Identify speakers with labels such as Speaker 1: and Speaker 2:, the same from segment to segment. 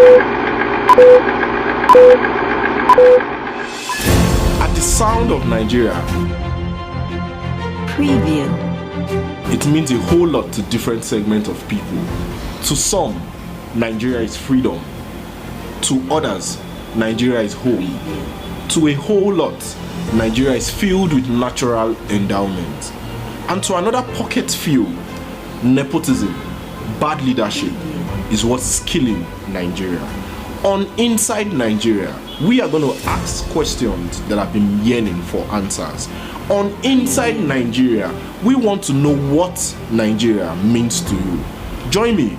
Speaker 1: At the sound of Nigeria,
Speaker 2: preview.
Speaker 1: It means a whole lot to different segments of people. To some, Nigeria is freedom. To others, Nigeria is home. To a whole lot, Nigeria is filled with natural endowments. And to another pocket few, nepotism, bad leadership is what's killing Nigeria. On Inside Nigeria, we are going to ask questions that have been yearning for answers. On Inside Nigeria, we want to know what Nigeria means to you. Join me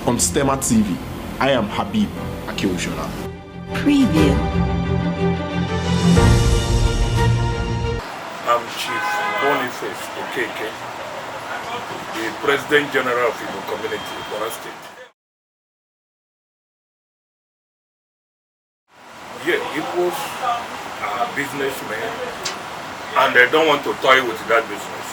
Speaker 1: on Stemma TV. I am Habib Akeoshola.
Speaker 2: Preview.
Speaker 3: I'm Chief Boniface Okeke, the President General of Igbo Community, Kwara State. Yeah, Igbos are businessmen and they don't want to toy with that business.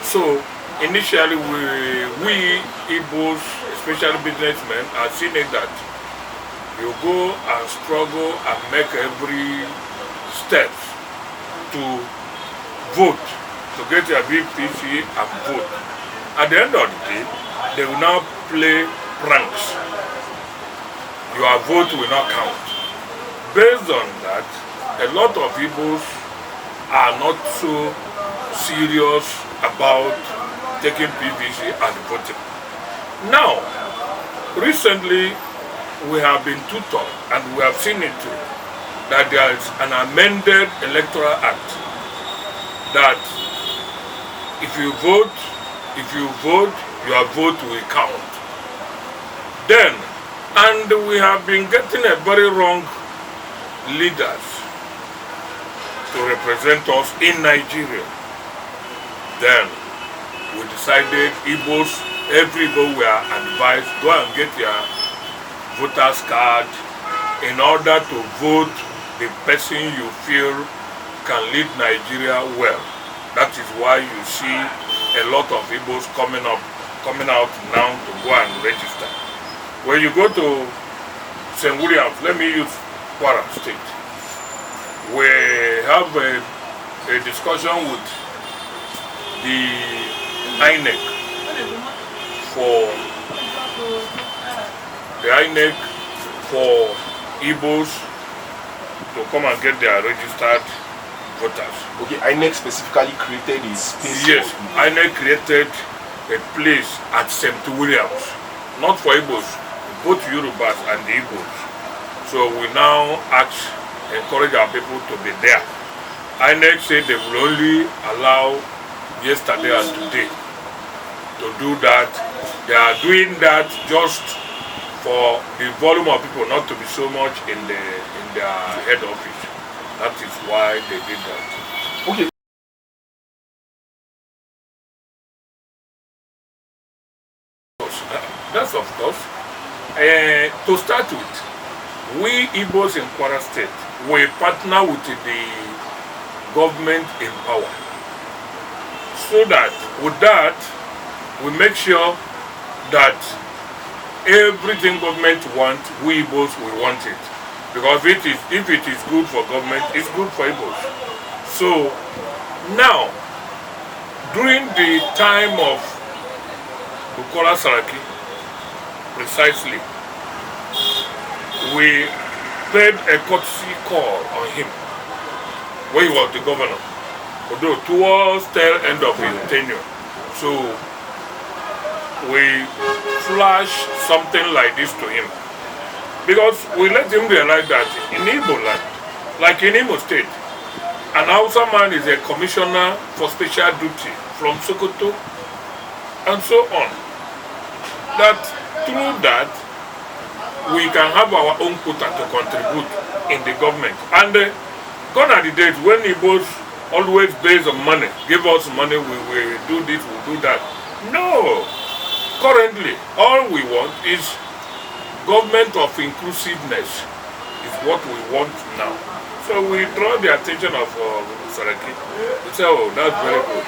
Speaker 3: So initially we Igbos, especially businessmen, are seeing it that you go and struggle and make every step to vote, to get your BPC and vote. At the end of the day, they will now play pranks. Your vote will not count. Based on that, a lot of people are not so serious about taking PVC and voting. Now, recently, we have been tutored and we have seen it too, that there is an amended electoral act that if you vote, your vote will count. Then, and we have been getting a very wrong leaders to represent us in Nigeria. Then we decided Igbos, every Igbo were advised, go and get your voter's card in order to vote the person you feel can lead Nigeria well. That is why you see a lot of Igbos coming out now to go and register. When you go to St. Williams, let me use Kwara State. We have a discussion with the INEC for Igbos to come and get their registered voters.
Speaker 1: Okay, INEC specifically created a space.
Speaker 3: Yes, INEC created a place at St. Williams, not for Igbos, both Yorubas and the Igbos. So we now encourage our people to be there. INEC said they will only allow yesterday and today to do that. They are doing that just for the volume of people not to be so much in their head office. That is why they did that.
Speaker 1: Okay.
Speaker 3: That's of course. To start with, we Igbos in Kwara State, we partner with the government in power. So that, with that, we make sure that everything government wants, we Igbos, we want it. Because if it is good for government, it's good for Igbos. So, now, during the time of Bukola Saraki, precisely, we paid a courtesy call on him when he was the governor, although towards the end of his tenure. So we flashed something like this to him because we let him realize that in Igbo land, like in Imo State, an Hausa man is a commissioner for special duty from Sokoto and so on. That through that we can have our own quota to contribute in the government. And gone are the days when Igbos always based on money, give us money, we will do this, we will do that. No. Currently, all we want is government of inclusiveness is what we want now. So we draw the attention of Saraki. We say, oh, that's very good.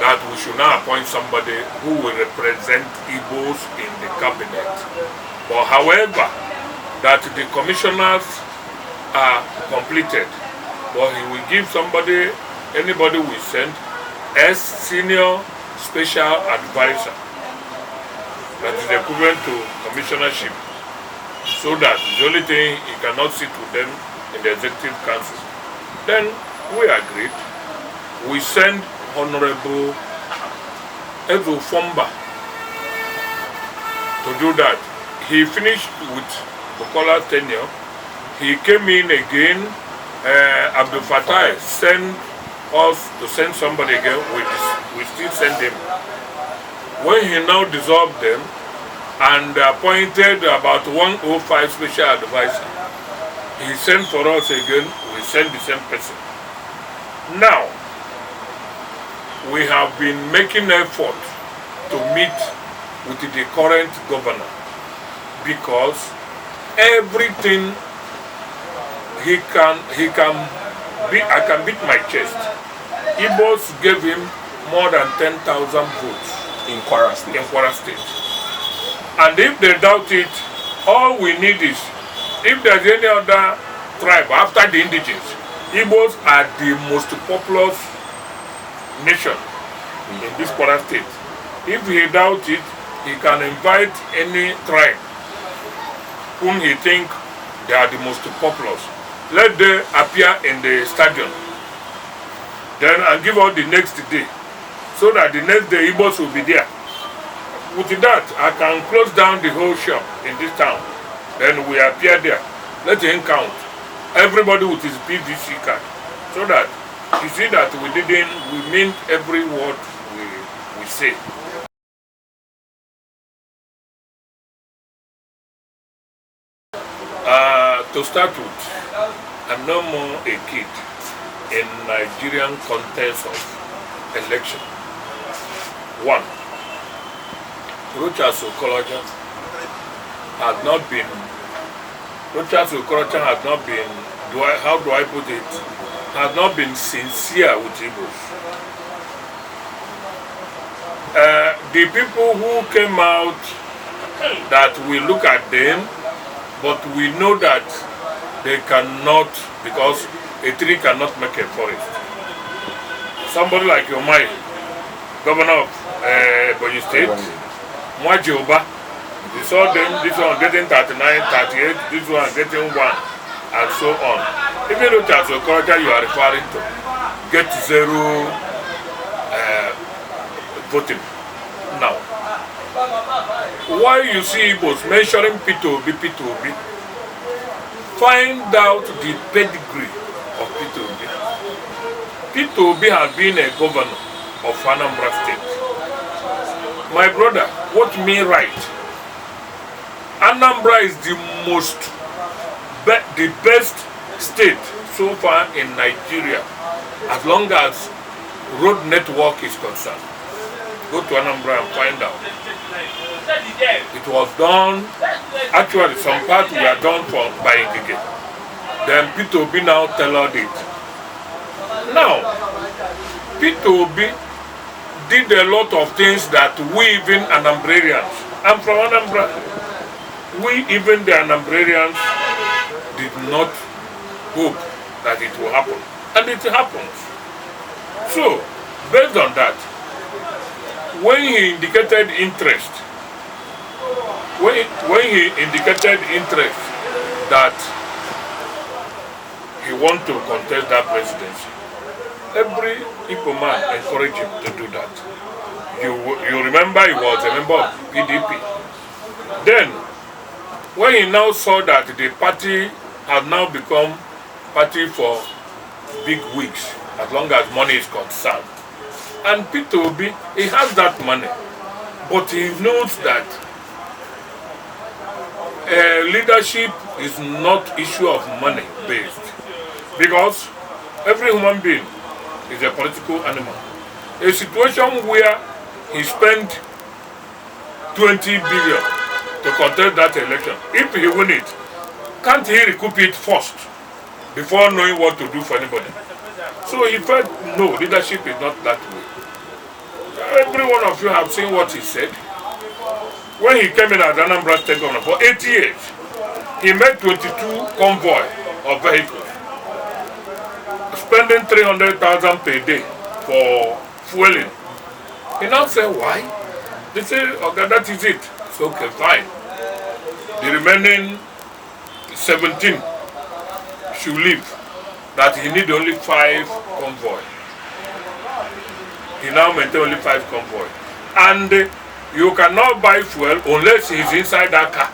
Speaker 3: That we should now appoint somebody who will represent Igbos in the cabinet. But however, that the commissioners are completed, but he will give somebody, anybody we send, as senior special advisor, that is equivalent to commissionership, so that the only thing he cannot sit with them in the executive council. Then we agreed. We send Honorable Ezo Fomba to do that. He finished with Bukola tenure. He came in again. Abdul Fattah sent us to send somebody again. We still send him. When he now dissolved them and appointed about 105 special advisor, he sent for us again. We send the same person. Now, we have been making effort to meet with the current governor, because everything he can be, I can beat my chest. Igbos gave him more than 10,000 votes
Speaker 1: In Kwara State.
Speaker 3: in Kwara State. And if they doubt it, all we need is, if there's any other tribe after the indigenous, Igbos are the most populous nation in this Kwara State. If he doubt it, he can invite any tribe whom he think they are the most populous. Let them appear in the stadium. Then and give out the next day, so that the next day Igbos will be there. With that, I can close down the whole shop in this town. Then we appear there. Let him count. Everybody with his PVC card. So that you see that we mean every word we say. To start with, I'm no more a kid in Nigerian contest of election. One, Rochas Okorocha has not been, how do I put it, has not been sincere with Igbos. The people who came out, that we look at them, but we know that they cannot, because a tree cannot make a forest. Somebody like Yomai, governor of Ebonyi State, Mwaji Oba, you saw them, this one getting 39, 38, this one getting 1, and so on. Even though that's a culture you are referring to, get 0 voting. Now, why you see Igbos mentioning Peter Obi, find out the pedigree of Peter Obi. Peter Obi has been a governor of Anambra State. My brother, what me right? Anambra is the best state so far in Nigeria, as long as road network is concerned. Go to Anambra and find out. It was done, actually some parts were done by Okeke. Then Peter Obi now tailored it. Now, Peter Obi did a lot of things that we even Anambrarians, I'm from Anambra, we even the Anambrarians did not hope that it will happen. And it happens. So, based on that, when he indicated interest, that he want to contest that presidency, every Igbo man encouraged him to do that. You remember he was a member of PDP. Then, when he now saw that the party had now become party for big wigs, as long as money is concerned, and Peter Obi, he has that money, but he knows that leadership is not issue of money based, because every human being is a political animal. A situation where he spent 20 billion to contest that election, if he win it, can't he recoup it first before knowing what to do for anybody? So he felt, no, leadership is not that way. Every one of you have seen what he said. When he came in as Anambra State Governor for 8 years, He made 22 convoy of vehicles, spending 300,000 per day for fueling. He now said, why? They say, okay, that is it. So, okay, fine. The remaining 17 should leave. That he need only 5 convoy. He now maintain only 5 convoy. And you cannot buy fuel unless he's inside that car.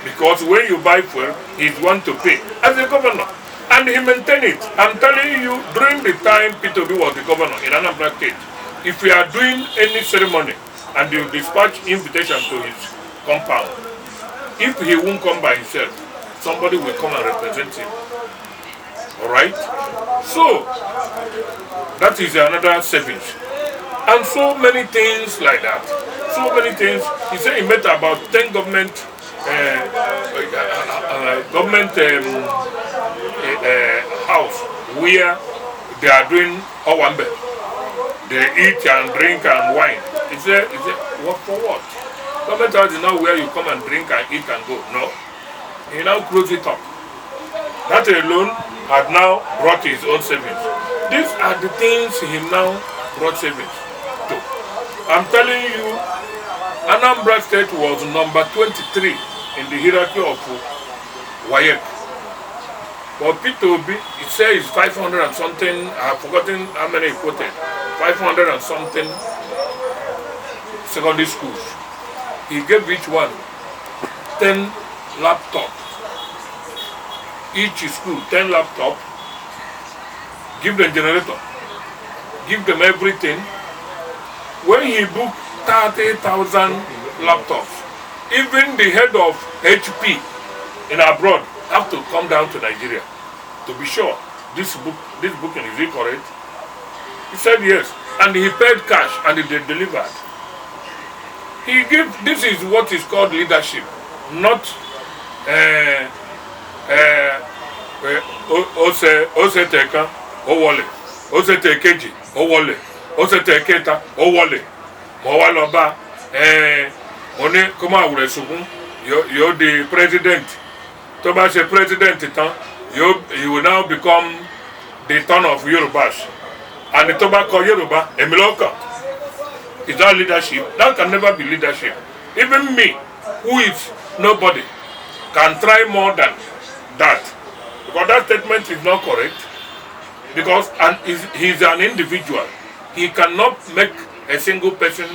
Speaker 3: Because when you buy fuel, he's one to pay as a governor. And he maintained it. I'm telling you, during the time Peter Obi was the governor in Anambra State, if we are doing any ceremony and you dispatch invitation to his compound, if he won't come by himself, somebody will come and represent him. Alright? So, that is another savings. And so many things like that. So many things. He said he met about 10 government house where they are doing Owambe. They eat and drink and wine. He said, what for what? Government house is not where you come and drink and eat and go. No. He now closed it up. That alone had now brought his own savings. These are the things he now brought savings to. I'm telling you, Anambra State was number 23 in the hierarchy of WAEC. But Peter Obi, he said it's 500 and something, I've forgotten how many he quoted, 500 and something secondary schools. He gave each one 10 laptops. Each school 10 laptops. Give them generator. Give them everything. When he booked 30,000 laptops, even the head of HP in abroad have to come down to Nigeria to be sure this booking is it correct? He said yes, and he paid cash and they delivered. He gave, this is what is called leadership, not ose teka owole, ose tekeji owole, ose teketa owole, mawaloba one kuma uresugun you're the president. Toba say president you will now become the turn of Yorubas. And the Toba call Yoruba Emiloka. Is that leadership? That can never be leadership. Even me, who is nobody, can try more than that. Because that statement is not correct. Because he's an individual. He cannot make a single person,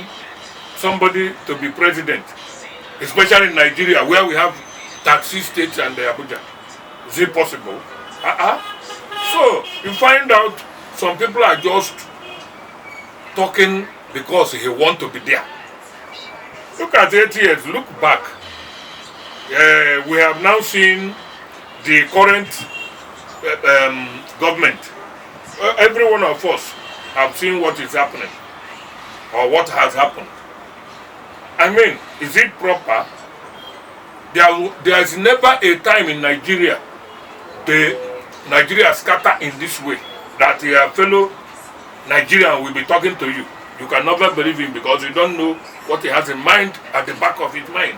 Speaker 3: somebody to be president. Especially in Nigeria, where we have taxi states and Abuja. Is it possible? So, you find out some people are just talking because he wants to be there. Look at 8 years, look back. We have now seen the current government. Every one of us have seen what is happening or what has happened. I mean, is it proper? There is never a time in Nigeria Nigeria scatter in this way that your fellow Nigerian will be talking to you. You can never believe him because you don't know what he has in mind at the back of his mind.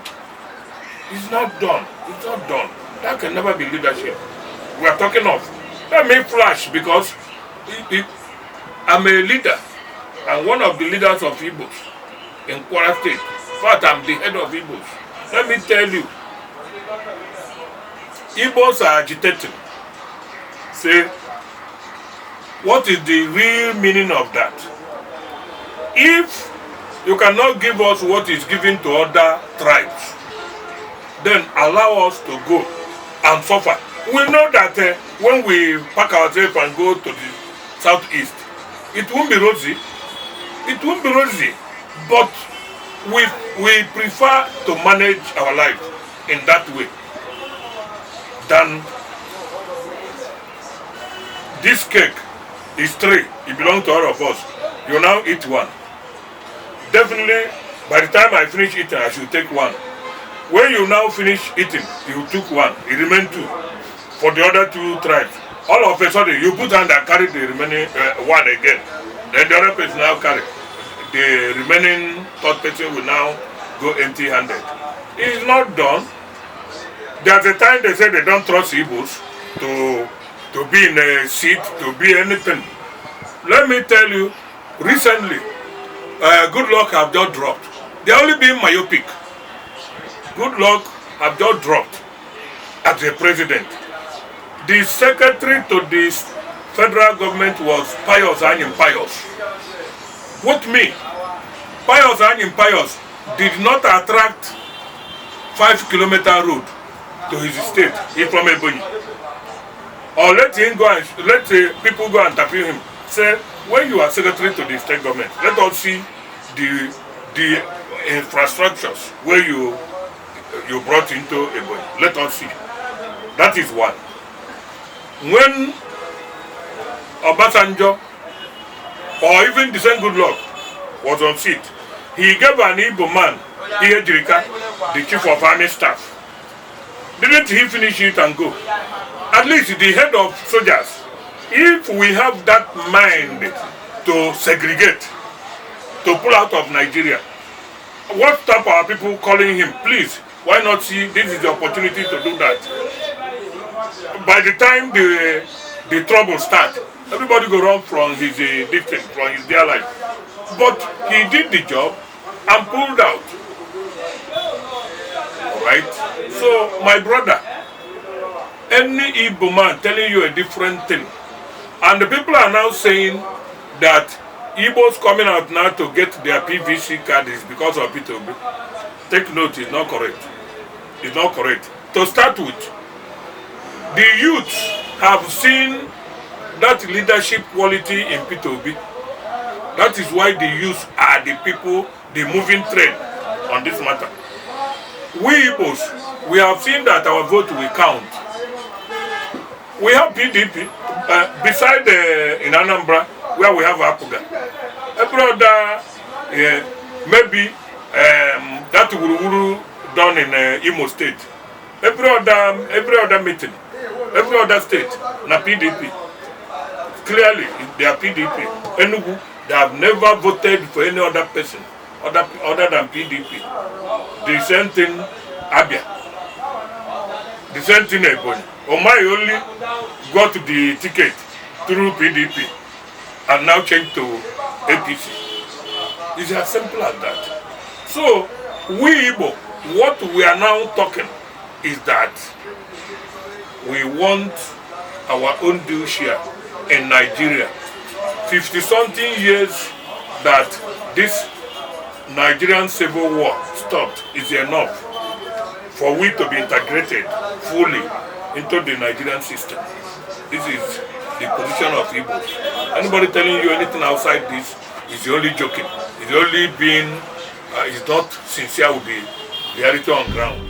Speaker 3: It's not done. It's not done. That can never be leadership. We are talking of. Let me flash because I'm a leader and one of the leaders of Igbos in Kwara State. In fact, I'm the head of Igbos. Let me tell you, Igbos are agitating. Say, what is the real meaning of that? If you cannot give us what is given to other tribes, then allow us to go and suffer. We know that when we pack ourselves and go to the southeast, it won't be rosy. It won't be rosy. But we prefer to manage our life in that way than this cake is 3. It belongs to all of us. You now eat 1. Definitely, by the time I finish eating, I should take 1. When you now finish eating, you took 1. It remains 2. For the other 2 tribes, all of a sudden, you put hand and carry the remaining 1 again. Then the other person now carry. The remaining 3rd person will now go empty-handed. It is not done. There's a time they say they don't trust Igbos to be in a seat, to be anything. Let me tell you, recently, Good Luck have just dropped. They're only being myopic. Good Luck have just dropped as a president. The secretary to the federal government was Pius and Pius. What me? Pius and Pius did not attract 5-kilometer road to his state. He's from Ebonyi. Or let him go and let people go and interview him. Say, when you are secretary to the state government, let us see the infrastructures where you brought into Ebonyi. Let us see. That is one. When Obasanjo or even the same Good Luck was on seat, he gave an Igbo man, Ejirika, the chief of army staff. Didn't he finish it and go? At least the head of soldiers, if we have that mind to segregate, to pull out of Nigeria, what stop our people calling him? Please, why not see this is the opportunity to do that? By the time the trouble starts, everybody go run from his distance, from his dear life. But he did the job and pulled out. Alright? So, my brother, any Igbo man telling you a different thing, and the people are now saying that Igbos coming out now to get their PVC card is because of Peter Obi. Take note, it's not correct. It's not correct. To start with, the youth have seen that leadership quality in Peter Obi. That is why the youth are the people, the moving trend on this matter. We Igbos, we have seen that our vote will count. We have PDP, beside in Anambra, where we have Apuga. Every other, maybe that Ururu done in Imo State. Every other meeting, every other state, na PDP. Clearly, they are PDP. Enugu, they have never voted for any other person other than PDP. The same thing, Abia. The same thing, Ebonyi. Omai only got the ticket through PDP and now changed to APC. It's as simple as that. So, we Igbo, what we are now talking is that we want our own due share in Nigeria. 50-something years that this Nigerian civil war stopped is enough for we to be integrated fully into the Nigerian system. This is the position of Igbo. Anybody telling you anything outside this is only joking. It's only being, is not sincere with the reality on ground.